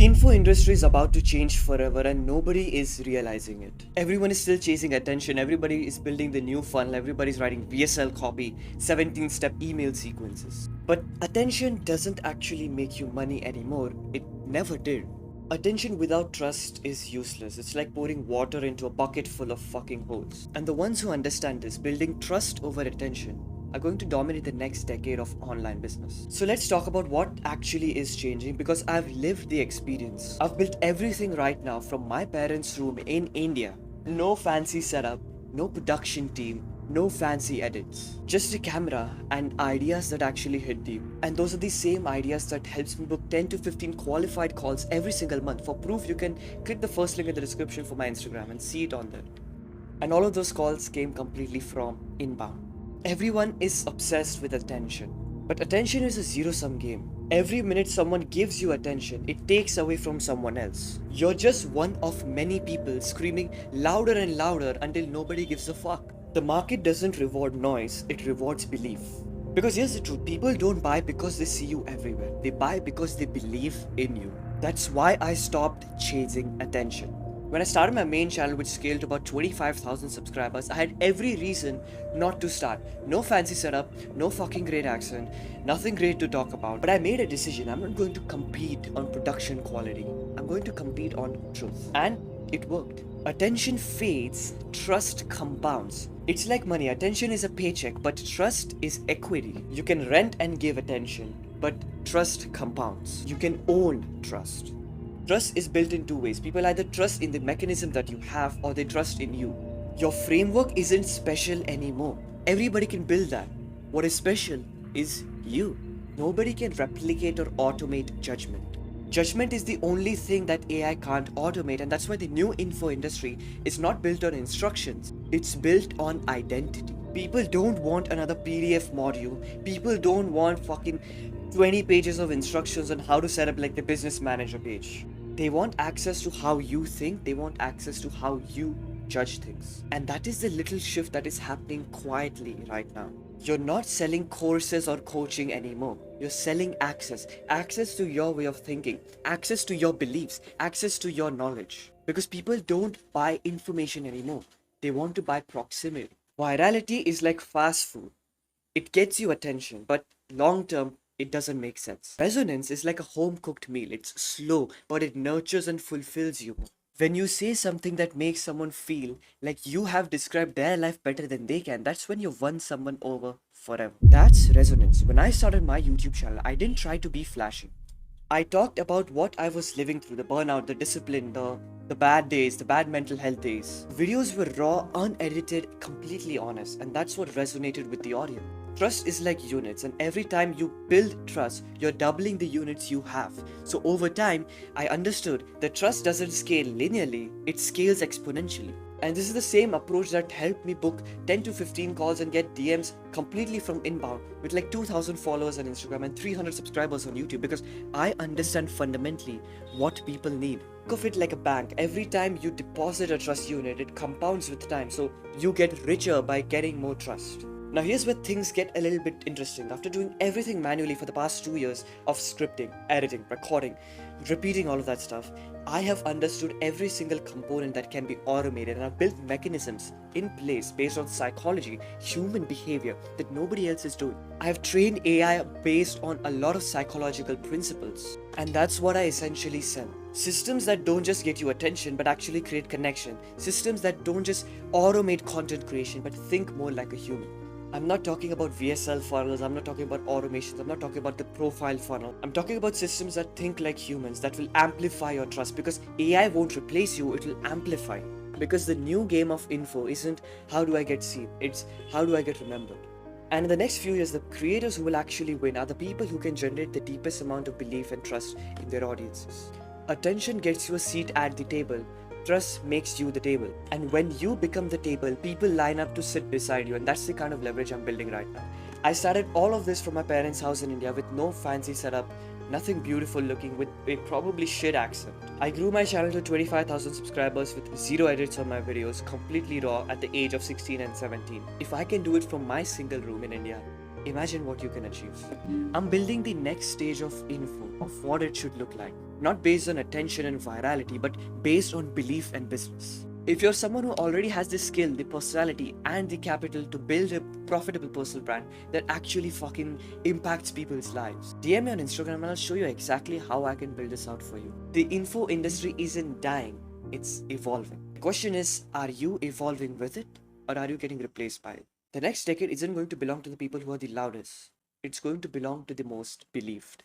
The info industry is about to change forever and nobody is realizing it. Everyone is still chasing attention, everybody is building the new funnel, everybody's writing VSL copy, 17-step email sequences. But attention doesn't actually make you money anymore, it never did. Attention without trust is useless. It's like pouring water into a bucket full of fucking holes. And the ones who understand this, building trust over attention, are going to dominate the next decade of online business. So let's talk about what actually is changing because I've lived the experience. I've built everything right now from my parents' room in India. No fancy setup, no production team, no fancy edits. Just a camera and ideas that actually hit deep. And those are the same ideas that helps me book 10 to 15 qualified calls every single month. For proof, you can click the first link in the description for my Instagram and see it on there. And all of those calls came completely from inbound. Everyone is obsessed with attention, but attention is a zero-sum game. Every minute someone gives you attention, it takes away from someone else. You're just one of many people screaming louder and louder until nobody gives a fuck. The market doesn't reward noise, it rewards belief. Because here's the truth, people don't buy because they see you everywhere. They buy because they believe in you. That's why I stopped chasing attention. When I started my main channel, which scaled to about 25,000 subscribers, I had every reason not to start. No fancy setup, no fucking great accent, nothing great to talk about. But I made a decision. I'm not going to compete on production quality. I'm going to compete on truth. And it worked. Attention fades, trust compounds. It's like money. Attention is a paycheck, but trust is equity. You can rent and give attention, but trust compounds. You can own trust. Trust is built in two ways. People either trust in the mechanism that you have or they trust in you. Your framework isn't special anymore. Everybody can build that. What is special is you. Nobody can replicate or automate judgment. Judgment is the only thing that AI can't automate, and that's why the new info industry is not built on instructions. It's built on identity. People don't want another PDF module. People don't want fucking 20 pages of instructions on how to set up like the business manager page. They want access to how you think, they want access to how you judge things. And that is the little shift that is happening quietly right now. You're not selling courses or coaching anymore. You're selling access. Access to your way of thinking, access to your beliefs, access to your knowledge. Because people don't buy information anymore. They want to buy proximity. Virality is like fast food. It gets you attention, but long term, it doesn't make sense. Resonance is like a home-cooked meal. It's slow, but it nurtures and fulfills you. When you say something that makes someone feel like you have described their life better than they can, that's when you've won someone over forever. That's resonance. When I started my YouTube channel, I didn't try to be flashy. I talked about what I was living through, the burnout, the discipline, the bad days, the bad mental health days. Videos were raw, unedited, completely honest, and that's what resonated with the audience. Trust is like units, and every time you build trust, you're doubling the units you have. So over time, I understood that trust doesn't scale linearly, it scales exponentially. And this is the same approach that helped me book 10 to 15 calls and get DMs completely from inbound with like 2,000 followers on Instagram and 300 subscribers on YouTube, because I understand fundamentally what people need. Think of it like a bank. Every time you deposit a trust unit, it compounds with time. So you get richer by getting more trust. Now here's where things get a little bit interesting. After doing everything manually for the past 2 years of scripting, editing, recording, repeating all of that stuff, I have understood every single component that can be automated, and I've built mechanisms in place based on psychology, human behavior that nobody else is doing. I've trained AI based on a lot of psychological principles, and that's what I essentially sell. Systems that don't just get you attention but actually create connection. Systems that don't just automate content creation but think more like a human. I'm not talking about VSL funnels, I'm not talking about automations, I'm not talking about the profile funnel. I'm talking about systems that think like humans, that will amplify your trust, because AI won't replace you, it will amplify. Because the new game of info isn't how do I get seen, it's how do I get remembered. And in the next few years, the creators who will actually win are the people who can generate the deepest amount of belief and trust in their audiences. Attention gets you a seat at the table. Trust makes you the table. And when you become the table, people line up to sit beside you, and that's the kind of leverage I'm building right now. I started all of this from my parents' house in India with no fancy setup, nothing beautiful looking, with a probably shit accent. I grew my channel to 25,000 subscribers with zero edits on my videos, completely raw at the age of 16 and 17. If I can do it from my single room in India, imagine what you can achieve. I'm building the next stage of info, of what it should look like. not based on attention and virality, but based on belief and business. If you're someone who already has the skill, the personality, and the capital to build a profitable personal brand that actually fucking impacts people's lives, DM me on Instagram and I'll show you exactly how I can build this out for you. The info industry isn't dying, it's evolving. The question is, are you evolving with it, or are you getting replaced by it? The next decade isn't going to belong to the people who are the loudest. It's going to belong to the most believed.